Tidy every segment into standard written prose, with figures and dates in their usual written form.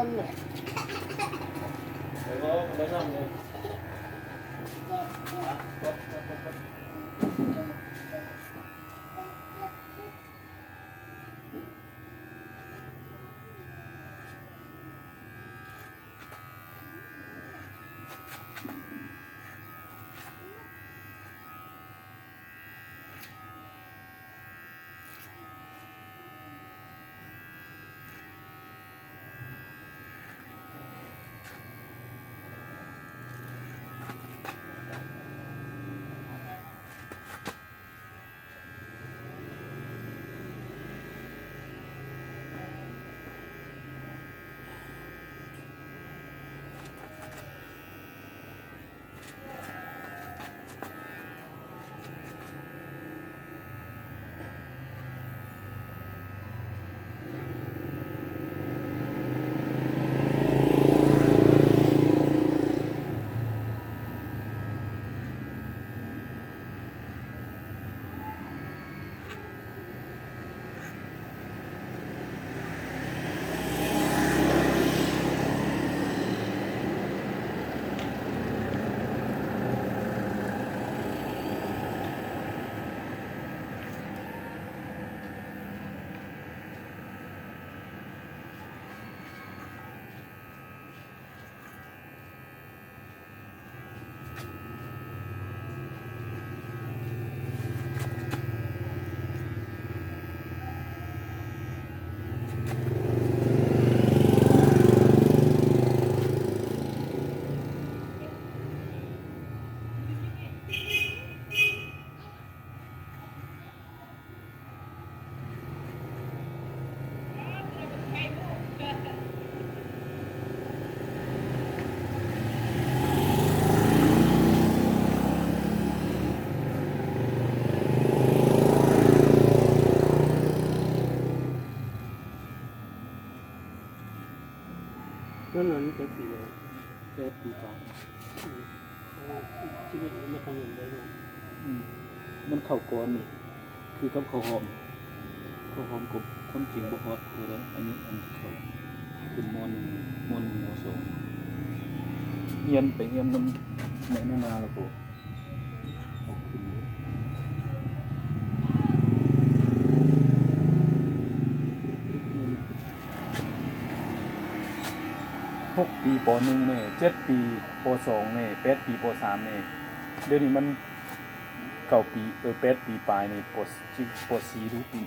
นเดี๋ยวก็ไปนั่งเลยนั่นนั่นจะปีเลยจะปีกว่าชีวิตมันไม่ทำอย่างไรเนาะมันเข้าก้อนนี่คือกับข้าวหอมกับความจริงบ่ฮอดคือแล้วอันนี้อันเขาขึ้นม.1 ม.2เรียนไปเรียนนำแม่นาแล้วก็เอาขึ้น6 ปีป.1แน่7 ปีป.2แน่8 ปีป.3แน่เดี๋ยวนี้มัน9 ปี8 ปีปลายนี่ป.4ทุกปี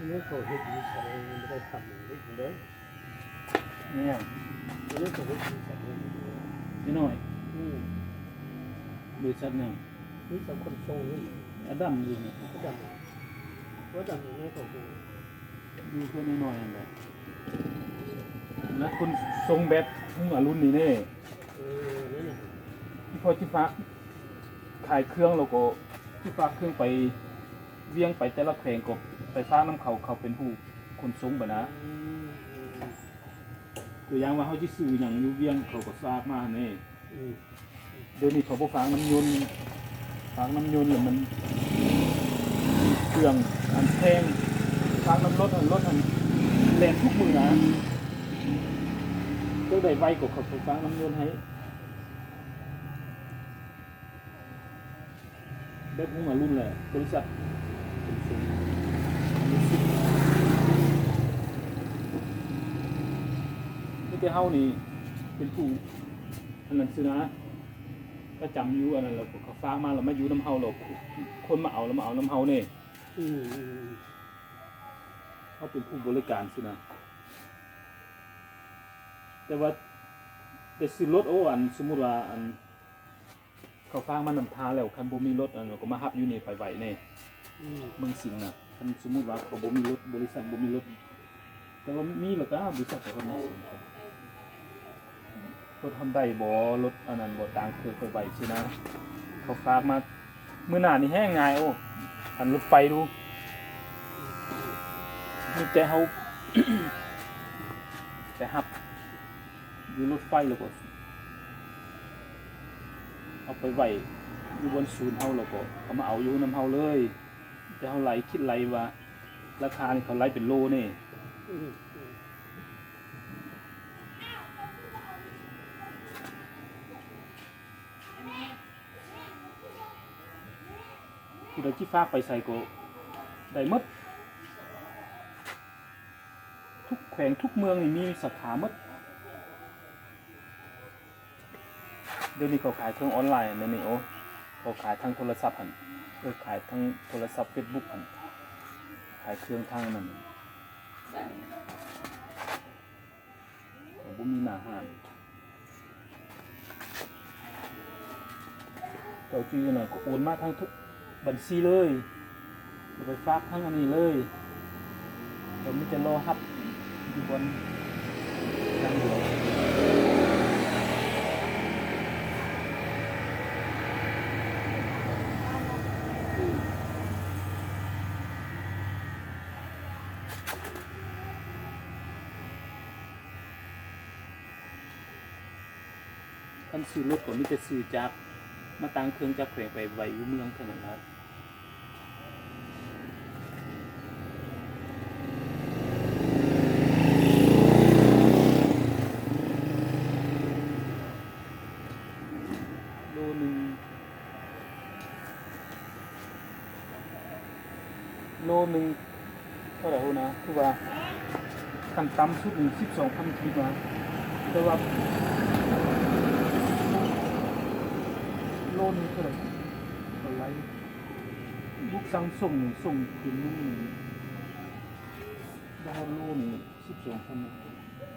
นี่เขาเห็นดีใส่ไม่ได้ทำอย่างนี้เลย เนี่ย นี่เขาเห็นดีใส่ไม่ได้ นิดหน่อยบริษัทยัง นี่สำคัญทรงนี่ อดัมอยู่เนี่ย ก็ดำก็ดำอย่างนี้เขาดู อยู่แค่นิดหน่อยนั่นแหละแล้วคนทรงแบบทุ่งอรุณนี่แน่ นี่นะ ที่พอที่ฟ้าขายเครื่องแล้วก็ที่ฟ้าเครื่องไปเวียงไปแต่ละแขวงก็ไปฟ้าน้ำเขาเป็นผู้คนทรงบ่นะตัวอย่างว่าเขาที่ซื้ออย่างอยู่เวียงเขาก็ซากมาแน่เดี๋ยวนี้เขาบ่ฟังน้ำยนต์แล้วมันเครื่องอันแพง ฟ้าน้ำรถอันแรงทุกมือนะก็ได้ไวกว่าเขาไฟฟ้าน้ำรถให้ได้พุ่งมารุ่นแหละบริษัทนี่แต่เฮานี่เป็นผู้อันนั้นซื้อนะก็จำอยู่อันนั้นเราเขาฟ้ามาเรามาอยู่น้ำเฮาเราคนมาเอาแล้วมาเอาน้ำเฮาเนี่ย อืม เขาเป็นผู้บริการสินะแต่ว่าแต่ซื้อรถอันสมมุติว่าอันเขาฟ้างมานำทางแล้วคันบ่มีรถอันก็มาฮับอยู่นี่ไปไหวนี่ อืม เมืองสิงห์น่ะคันสมมุติว่าเขาบ่มีรถบริษัทบ่มีรถแต่ว่ามีแล้วก็บริษัทเขามาส่งครับรถทำได้บ่รถอันนั้นบ่ต่างเคยไปไหวสินะเขาฝากมามื้อหน้านี่แห้งง่ายอันรถไฟดูมีแต่เฮา แต่ฮับอยู่รถไฟแล้วก็เอาไปไหวอยู่บนศูนย์เฮาแล้วก็เอามาเอาอยู่นำเฮาเลยแต่เฮาไหลคิดไหลว่าราคานี่เขาไหลเป็นโลนี่ อืม ผู้ใดที่ฝากไปใส่ก็ได้หมดทุกแขวงทุกเมืองนี่มีสาขาหมดเดี๋ยวนี้เขาขายทางออนไลน์นั่นนี่โอ้เขาขายทางโทรศัพท์หั่นขายทางโทรศัพท์ Facebook หั่นขายเครื่องทางนั้นบ่มีหน้าห้างเจ้าจื้อน่ะก็โอนมาทางทุกบัญชีเลยไปฝากทางอันนี้เลยเราไม่จะรอฮับอยู่บนทางด่วนคันซื้อรถก็มีแต่ซื้อจากมาตั้งเครื่องจักรแขวงไปไว้อยู่เมืองเท่านั้นครับโลนึงเท่าไหร่นะคือว่าขั้นต่ำสุดนี่12,000กิโลนะแต่ว่าโลนึงเท่าไหร่อะไรลูกสั่งส่งคืนนึงดาวโลนี่12,000